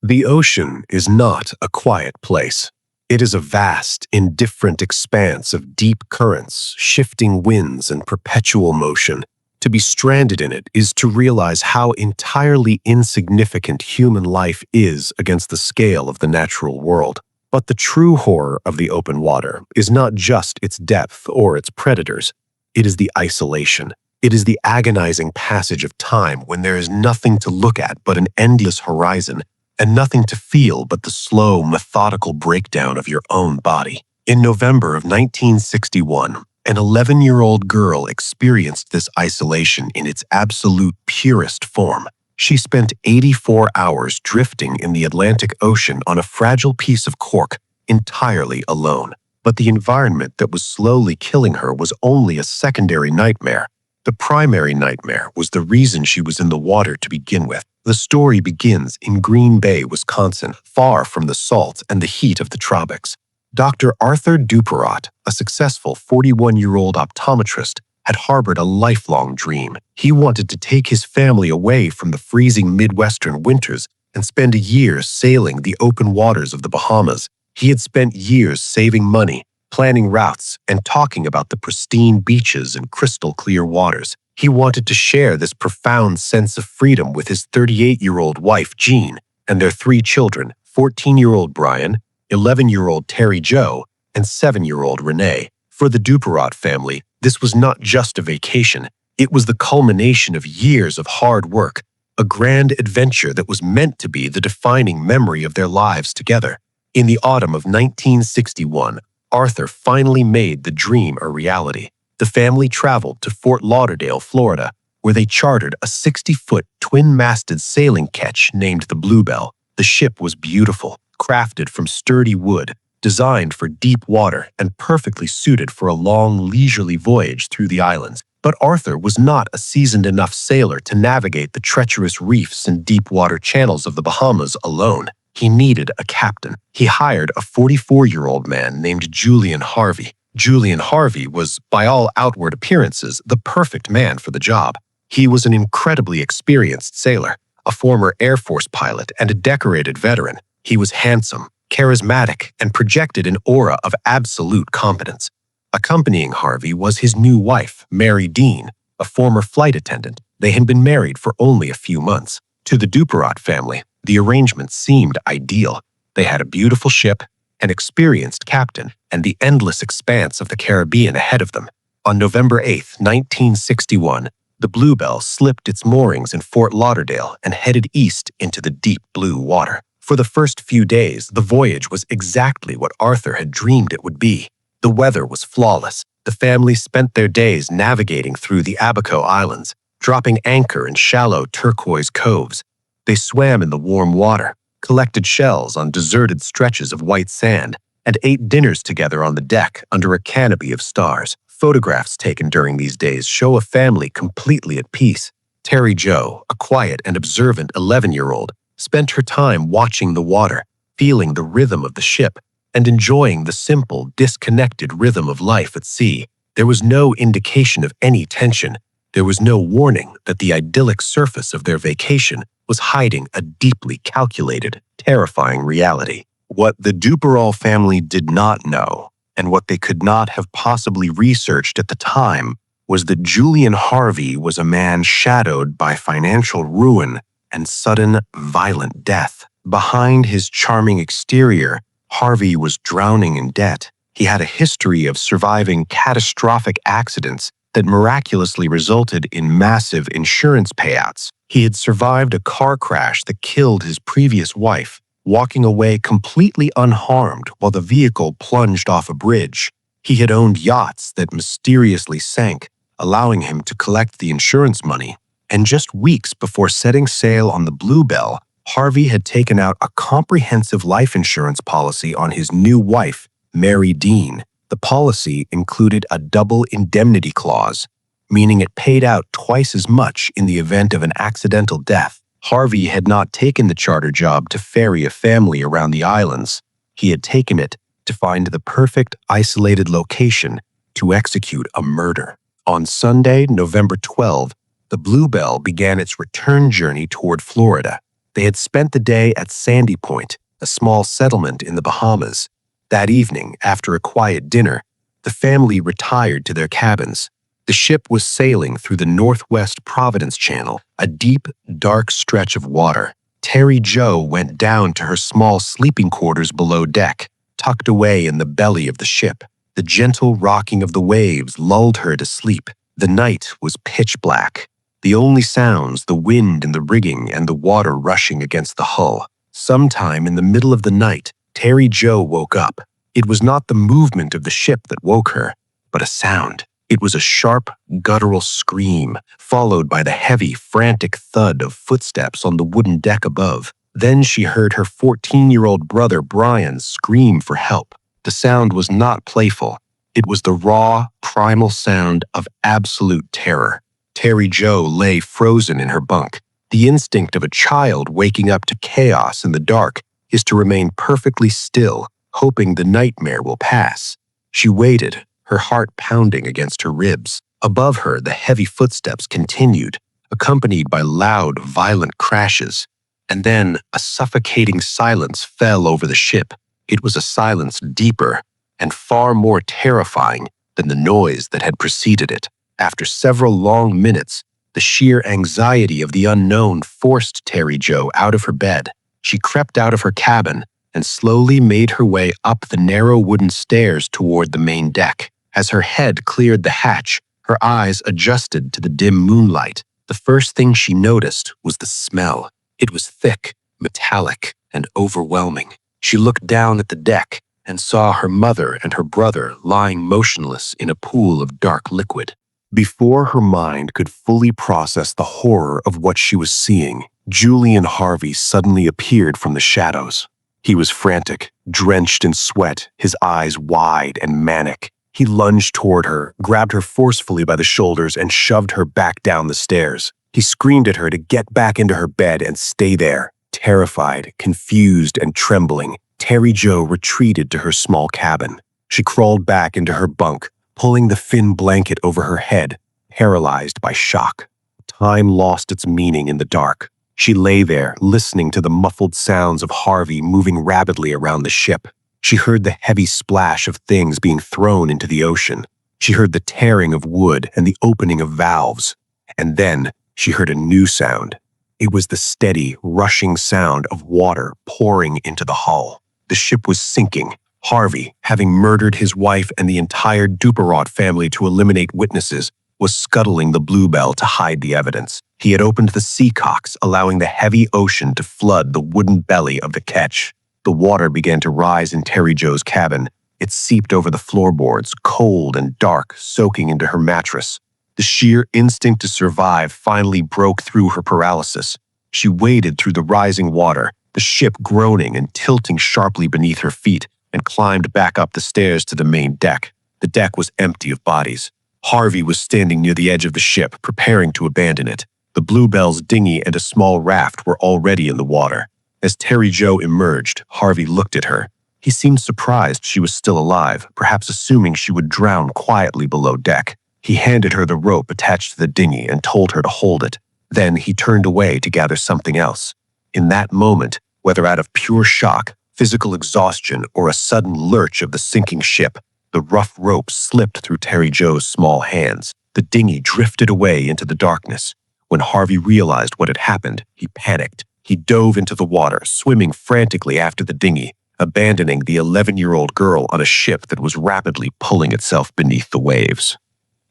The ocean is not a quiet place. It is a vast, indifferent expanse of deep currents, shifting winds, and perpetual motion. To be stranded in it is to realize how entirely insignificant human life is against the scale of the natural world. But the true horror of the open water is not just its depth or its predators. It is the isolation. It is the agonizing passage of time when there is nothing to look at but an endless horizon, and nothing to feel but the slow, methodical breakdown of your own body. In November of 1961, an 11-year-old girl experienced this isolation in its absolute purest form. She spent 84 hours drifting in the Atlantic Ocean on a fragile piece of cork, entirely alone. But the environment that was slowly killing her was only a secondary nightmare. The primary nightmare was the reason she was in the water to begin with. The story begins in Green Bay, Wisconsin, far from the salt and the heat of the tropics. Dr. Arthur Duperot, a successful 41-year-old optometrist, had harbored a lifelong dream. He wanted to take his family away from the freezing Midwestern winters and spend a year sailing the open waters of the Bahamas. He had spent years saving money, planning routes, and talking about the pristine beaches and crystal-clear waters. He wanted to share this profound sense of freedom with his 38-year-old wife, Jean, and their 3 children, 14-year-old Brian, 11-year-old Terry Jo, and 7-year-old Renee. For the Duperot family, this was not just a vacation. It was the culmination of years of hard work, a grand adventure that was meant to be the defining memory of their lives together. In the autumn of 1961, Arthur finally made the dream a reality. The family traveled to Fort Lauderdale, Florida, where they chartered a 60-foot twin-masted sailing ketch named the Bluebelle. The ship was beautiful, crafted from sturdy wood, designed for deep water, and perfectly suited for a long, leisurely voyage through the islands. But Arthur was not a seasoned enough sailor to navigate the treacherous reefs and deep-water channels of the Bahamas alone. He needed a captain. He hired a 44-year-old man named Julian Harvey. Julian Harvey was, by all outward appearances, the perfect man for the job. He was an incredibly experienced sailor, a former Air Force pilot, and a decorated veteran. He was handsome, charismatic, and projected an aura of absolute competence. Accompanying Harvey was his new wife, Mary Dean, a former flight attendant. They had been married for only a few months. To the Duperot family, the arrangement seemed ideal. They had a beautiful ship, an experienced captain, and the endless expanse of the Caribbean ahead of them. On November 8, 1961, the Bluebelle slipped its moorings in Fort Lauderdale and headed east into the deep blue water. For the first few days, the voyage was exactly what Arthur had dreamed it would be. The weather was flawless. The family spent their days navigating through the Abaco Islands, dropping anchor in shallow turquoise coves. They swam in the warm water, collected shells on deserted stretches of white sand, and ate dinners together on the deck under a canopy of stars. Photographs taken during these days show a family completely at peace. Terry Jo, a quiet and observant 11-year-old, spent her time watching the water, feeling the rhythm of the ship, and enjoying the simple, disconnected rhythm of life at sea. There was no indication of any tension. There was no warning that the idyllic surface of their vacation was hiding a deeply calculated, terrifying reality. What the Duperot family did not know, and what they could not have possibly researched at the time, was that Julian Harvey was a man shadowed by financial ruin and sudden, violent death. Behind his charming exterior, Harvey was drowning in debt. He had a history of surviving catastrophic accidents that miraculously resulted in massive insurance payouts. He had survived a car crash that killed his previous wife, walking away completely unharmed while the vehicle plunged off a bridge. He had owned yachts that mysteriously sank, allowing him to collect the insurance money. And just weeks before setting sail on the Bluebelle, Harvey had taken out a comprehensive life insurance policy on his new wife, Mary Dean. The policy included a double indemnity clause, meaning it paid out twice as much in the event of an accidental death. Harvey had not taken the charter job to ferry a family around the islands. He had taken it to find the perfect isolated location to execute a murder. On Sunday, November 12, the Bluebelle began its return journey toward Florida. They had spent the day at Sandy Point, a small settlement in the Bahamas. That evening, after a quiet dinner, the family retired to their cabins. The ship was sailing through the Northwest Providence Channel, a deep, dark stretch of water. Terry Jo went down to her small sleeping quarters below deck, tucked away in the belly of the ship. The gentle rocking of the waves lulled her to sleep. The night was pitch black. The only sounds, the wind in the rigging and the water rushing against the hull. Sometime in the middle of the night, Terry Jo woke up. It was not the movement of the ship that woke her, but a sound. It was a sharp, guttural scream, followed by the heavy, frantic thud of footsteps on the wooden deck above. Then she heard her 14-year-old brother Brian scream for help. The sound was not playful. It was the raw, primal sound of absolute terror. Terry Jo lay frozen in her bunk. The instinct of a child waking up to chaos in the dark is to remain perfectly still, hoping the nightmare will pass. She waited, her heart pounding against her ribs. Above her, the heavy footsteps continued, accompanied by loud, violent crashes. And then a suffocating silence fell over the ship. It was a silence deeper and far more terrifying than the noise that had preceded it. After several long minutes, the sheer anxiety of the unknown forced Terry Jo out of her bed. She crept out of her cabin and slowly made her way up the narrow wooden stairs toward the main deck. As her head cleared the hatch, her eyes adjusted to the dim moonlight. The first thing she noticed was the smell. It was thick, metallic, and overwhelming. She looked down at the deck and saw her mother and her brother lying motionless in a pool of dark liquid. Before her mind could fully process the horror of what she was seeing, Julian Harvey suddenly appeared from the shadows. He was frantic, drenched in sweat, his eyes wide and manic. He lunged toward her, grabbed her forcefully by the shoulders, and shoved her back down the stairs. He screamed at her to get back into her bed and stay there. Terrified, confused, and trembling, Terry Jo retreated to her small cabin. She crawled back into her bunk, pulling the thin blanket over her head, paralyzed by shock. Time lost its meaning in the dark. She lay there, listening to the muffled sounds of Harvey moving rapidly around the ship. She heard the heavy splash of things being thrown into the ocean. She heard the tearing of wood and the opening of valves. And then she heard a new sound. It was the steady, rushing sound of water pouring into the hull. The ship was sinking. Harvey, having murdered his wife and the entire Duperot family to eliminate witnesses, was scuttling the Bluebelle to hide the evidence. He had opened the seacocks, allowing the heavy ocean to flood the wooden belly of the ketch. The water began to rise in Terry Jo's cabin. It seeped over the floorboards, cold and dark, soaking into her mattress. The sheer instinct to survive finally broke through her paralysis. She waded through the rising water, the ship groaning and tilting sharply beneath her feet, and climbed back up the stairs to the main deck. The deck was empty of bodies. Harvey was standing near the edge of the ship, preparing to abandon it. The Bluebelle's dinghy and a small raft were already in the water. As Terry Jo emerged, Harvey looked at her. He seemed surprised she was still alive, perhaps assuming she would drown quietly below deck. He handed her the rope attached to the dinghy and told her to hold it. Then he turned away to gather something else. In that moment, whether out of pure shock, physical exhaustion, or a sudden lurch of the sinking ship, the rough rope slipped through Terry Jo's small hands. The dinghy drifted away into the darkness. When Harvey realized what had happened, he panicked. He dove into the water, swimming frantically after the dinghy, abandoning the 11-year-old girl on a ship that was rapidly pulling itself beneath the waves.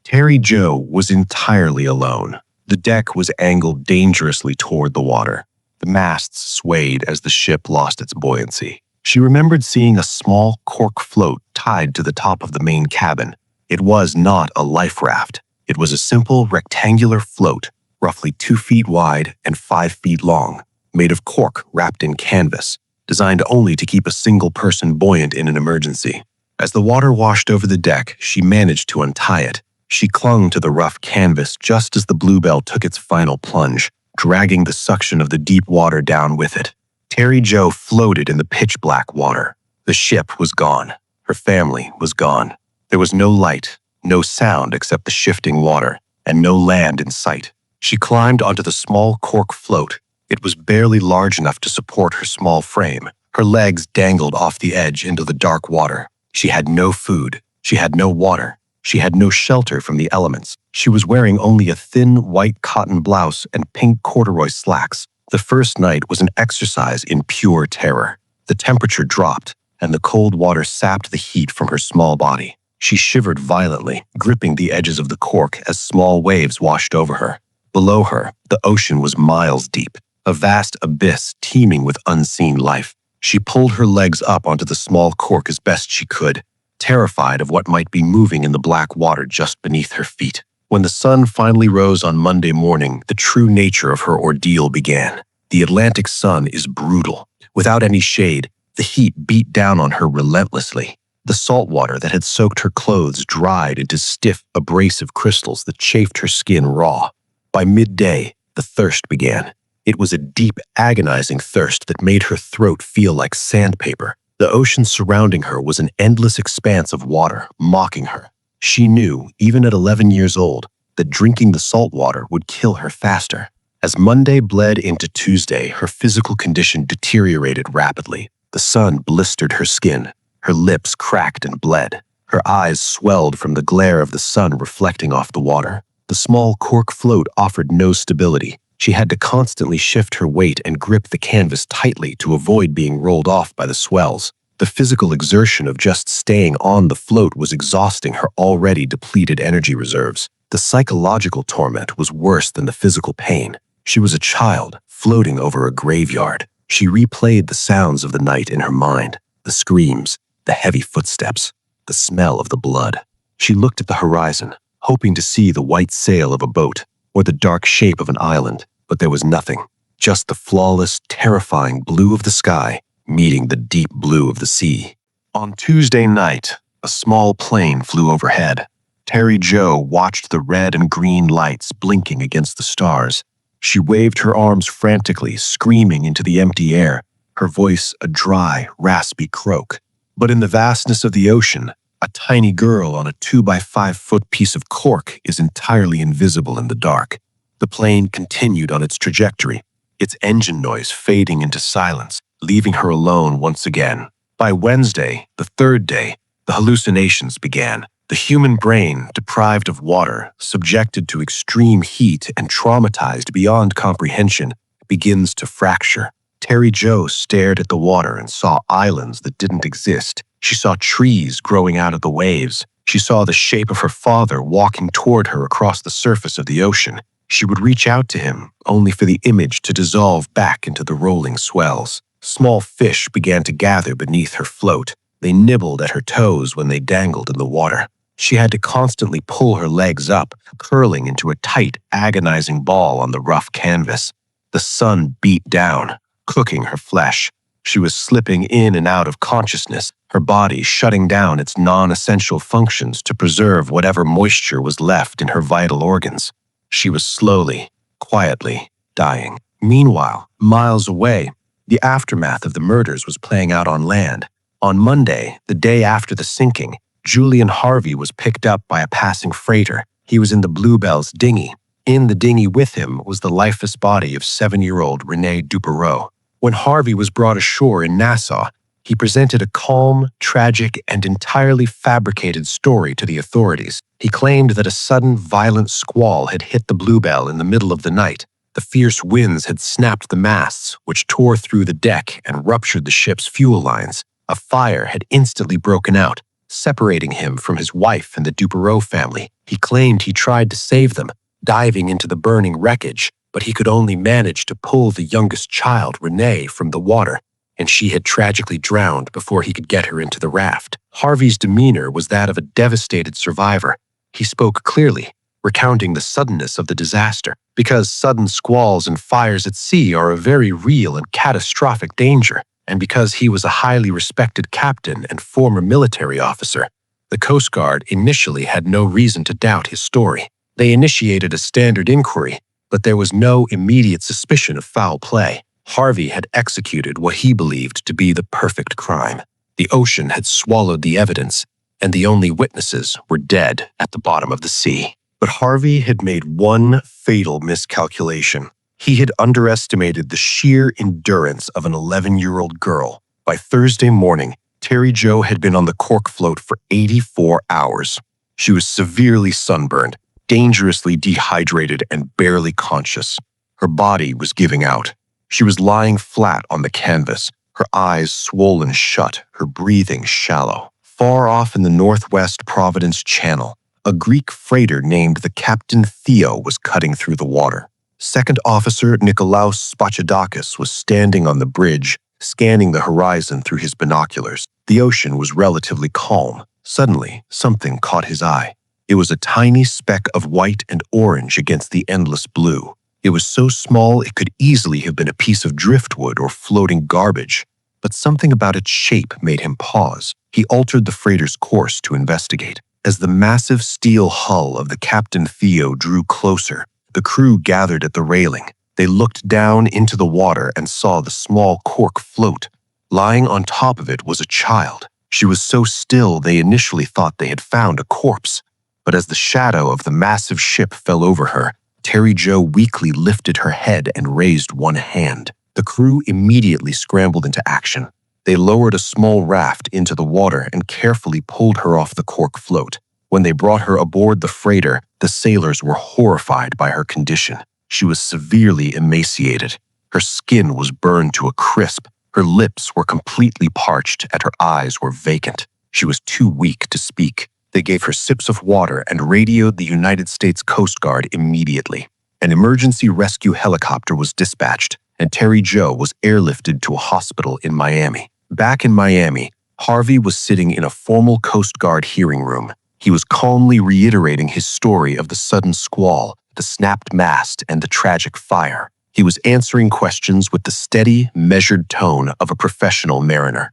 Terry Jo was entirely alone. The deck was angled dangerously toward the water. The masts swayed as the ship lost its buoyancy. She remembered seeing a small cork float tied to the top of the main cabin. It was not a life raft. It was a simple rectangular float, roughly 2 feet wide and 5 feet long, made of cork wrapped in canvas, designed only to keep a single person buoyant in an emergency. As the water washed over the deck, she managed to untie it. She clung to the rough canvas just as the Bluebelle took its final plunge, dragging the suction of the deep water down with it. Terry Jo floated in the pitch-black water. The ship was gone. Her family was gone. There was no light, no sound except the shifting water, and no land in sight. She climbed onto the small cork float, It was barely large enough to support her small frame. Her legs dangled off the edge into the dark water. She had no food. She had no water. She had no shelter from the elements. She was wearing only a thin white cotton blouse and pink corduroy slacks. The first night was an exercise in pure terror. The temperature dropped, and the cold water sapped the heat from her small body. She shivered violently, gripping the edges of the cork as small waves washed over her. Below her, the ocean was miles deep, a vast abyss teeming with unseen life. She pulled her legs up onto the small cork as best she could, terrified of what might be moving in the black water just beneath her feet. When the sun finally rose on Monday morning, the true nature of her ordeal began. The Atlantic sun is brutal. Without any shade, the heat beat down on her relentlessly. The salt water that had soaked her clothes dried into stiff, abrasive crystals that chafed her skin raw. By midday, the thirst began. It was a deep, agonizing thirst that made her throat feel like sandpaper. The ocean surrounding her was an endless expanse of water, mocking her. She knew, even at 11 years old, that drinking the salt water would kill her faster. As Monday bled into Tuesday, her physical condition deteriorated rapidly. The sun blistered her skin. Her lips cracked and bled. Her eyes swelled from the glare of the sun reflecting off the water. The small cork float offered no stability. She had to constantly shift her weight and grip the canvas tightly to avoid being rolled off by the swells. The physical exertion of just staying on the float was exhausting her already depleted energy reserves. The psychological torment was worse than the physical pain. She was a child, floating over a graveyard. She replayed the sounds of the night in her mind, the screams, the heavy footsteps, the smell of the blood. She looked at the horizon, hoping to see the white sail of a boat or the dark shape of an island, but there was nothing. Just the flawless, terrifying blue of the sky meeting the deep blue of the sea. On Tuesday night, a small plane flew overhead. Terry Jo watched the red and green lights blinking against the stars. She waved her arms frantically, screaming into the empty air, her voice a dry, raspy croak. But in the vastness of the ocean, a tiny girl on a 2-by-5-foot piece of cork is entirely invisible in the dark. The plane continued on its trajectory, its engine noise fading into silence, leaving her alone once again. By Wednesday, the third day, the hallucinations began. The human brain, deprived of water, subjected to extreme heat and traumatized beyond comprehension, begins to fracture. Terry Jo stared at the water and saw islands that didn't exist. She saw trees growing out of the waves. She saw the shape of her father walking toward her across the surface of the ocean. She would reach out to him, only for the image to dissolve back into the rolling swells. Small fish began to gather beneath her float. They nibbled at her toes when they dangled in the water. She had to constantly pull her legs up, curling into a tight, agonizing ball on the rough canvas. The sun beat down, cooking her flesh. She was slipping in and out of consciousness, her body shutting down its non-essential functions to preserve whatever moisture was left in her vital organs. She was slowly, quietly dying. Meanwhile, miles away, the aftermath of the murders was playing out on land. On Monday, the day after the sinking, Julian Harvey was picked up by a passing freighter. He was in the Bluebelle's dinghy. In the dinghy with him was the lifeless body of 7-year-old Renee Dupereau. When Harvey was brought ashore in Nassau, he presented a calm, tragic, and entirely fabricated story to the authorities. He claimed that a sudden, violent squall had hit the Bluebelle in the middle of the night. The fierce winds had snapped the masts, which tore through the deck and ruptured the ship's fuel lines. A fire had instantly broken out, separating him from his wife and the Dupereau family. He claimed he tried to save them, diving into the burning wreckage, but he could only manage to pull the youngest child, Renee, from the water, and she had tragically drowned before he could get her into the raft. Harvey's demeanor was that of a devastated survivor. He spoke clearly, recounting the suddenness of the disaster, because sudden squalls and fires at sea are a very real and catastrophic danger, and because he was a highly respected captain and former military officer. The Coast Guard initially had no reason to doubt his story. They initiated a standard inquiry, but there was no immediate suspicion of foul play. Harvey had executed what he believed to be the perfect crime. The ocean had swallowed the evidence, and the only witnesses were dead at the bottom of the sea. But Harvey had made one fatal miscalculation. He had underestimated the sheer endurance of an 11-year-old girl. By Thursday morning, Terry Jo had been on the cork float for 84 hours. She was severely sunburned, dangerously dehydrated, and barely conscious. Her body was giving out. She was lying flat on the canvas, her eyes swollen shut, her breathing shallow. Far off in the northwest Providence Channel, a Greek freighter named the Captain Theo was cutting through the water. Second Officer Nikolaos Spachidakis was standing on the bridge, scanning the horizon through his binoculars. The ocean was relatively calm. Suddenly, something caught his eye. It was a tiny speck of white and orange against the endless blue. It was so small it could easily have been a piece of driftwood or floating garbage, but something about its shape made him pause. He altered the freighter's course to investigate. As the massive steel hull of the Captain Theo drew closer, the crew gathered at the railing. They looked down into the water and saw the small cork float. Lying on top of it was a child. She was so still they initially thought they had found a corpse. But as the shadow of the massive ship fell over her, Terry Jo weakly lifted her head and raised one hand. The crew immediately scrambled into action. They lowered a small raft into the water and carefully pulled her off the cork float. When they brought her aboard the freighter, the sailors were horrified by her condition. She was severely emaciated. Her skin was burned to a crisp. Her lips were completely parched and her eyes were vacant. She was too weak to speak. They gave her sips of water and radioed the United States Coast Guard immediately. An emergency rescue helicopter was dispatched, and Terry Jo was airlifted to a hospital in Miami. Back in Miami, Harvey was sitting in a formal Coast Guard hearing room. He was calmly reiterating his story of the sudden squall, the snapped mast, and the tragic fire. He was answering questions with the steady, measured tone of a professional mariner.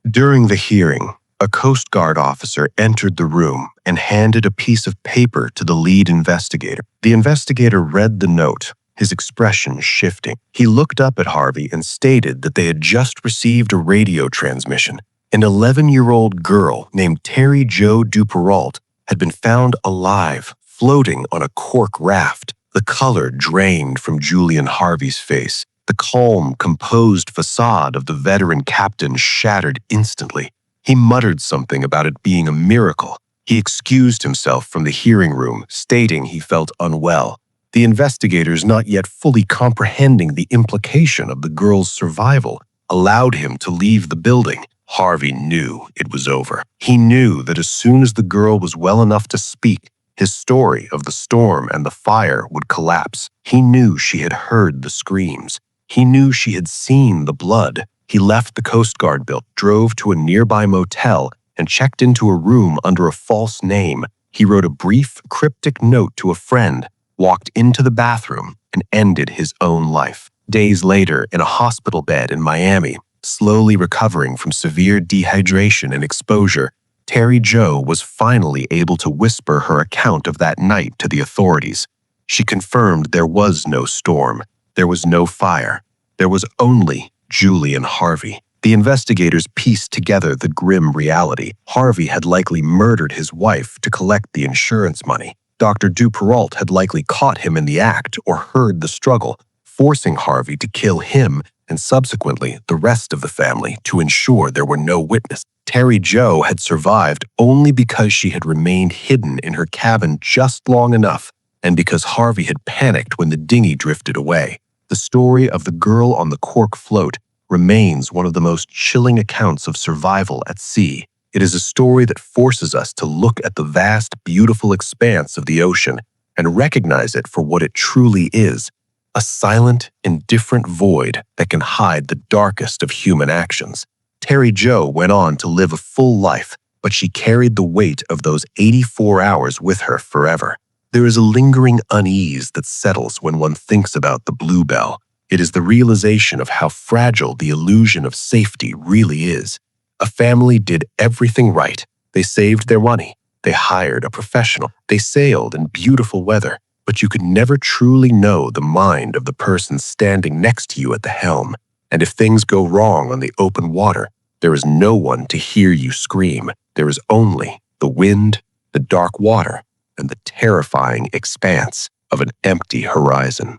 During the hearing, a Coast Guard officer entered the room and handed a piece of paper to the lead investigator. The investigator read the note, his expression shifting. He looked up at Harvey and stated that they had just received a radio transmission. An 11-year-old girl named Terry Jo Duperrault had been found alive, floating on a cork raft. The color drained from Julian Harvey's face. The calm, composed facade of the veteran captain shattered instantly. He muttered something about it being a miracle. He excused himself from the hearing room, stating he felt unwell. The investigators, not yet fully comprehending the implication of the girl's survival, allowed him to leave the building. Harvey knew it was over. He knew that as soon as the girl was well enough to speak, his story of the storm and the fire would collapse. He knew she had heard the screams. He knew she had seen the blood. He left the Coast Guard building, drove to a nearby motel, and checked into a room under a false name. He wrote a brief, cryptic note to a friend, walked into the bathroom, and ended his own life. Days later, in a hospital bed in Miami, slowly recovering from severe dehydration and exposure, Terry Jo was finally able to whisper her account of that night to the authorities. She confirmed there was no storm, there was no fire, there was only Julian Harvey. The investigators pieced together the grim reality. Harvey had likely murdered his wife to collect the insurance money. Dr. Duperrault had likely caught him in the act or heard the struggle, forcing Harvey to kill him and subsequently the rest of the family to ensure there were no witnesses. Terry Jo had survived only because she had remained hidden in her cabin just long enough and because Harvey had panicked when the dinghy drifted away. The story of the girl on the cork float remains one of the most chilling accounts of survival at sea. It is a story that forces us to look at the vast, beautiful expanse of the ocean and recognize it for what it truly is, a silent, indifferent void that can hide the darkest of human actions. Terry Jo went on to live a full life, but she carried the weight of those 84 hours with her forever. There is a lingering unease that settles when one thinks about the Bluebelle. It is the realization of how fragile the illusion of safety really is. A family did everything right. They saved their money. They hired a professional. They sailed in beautiful weather. But you could never truly know the mind of the person standing next to you at the helm. And if things go wrong on the open water, there is no one to hear you scream. There is only the wind, the dark water, and the terrifying expanse of an empty horizon.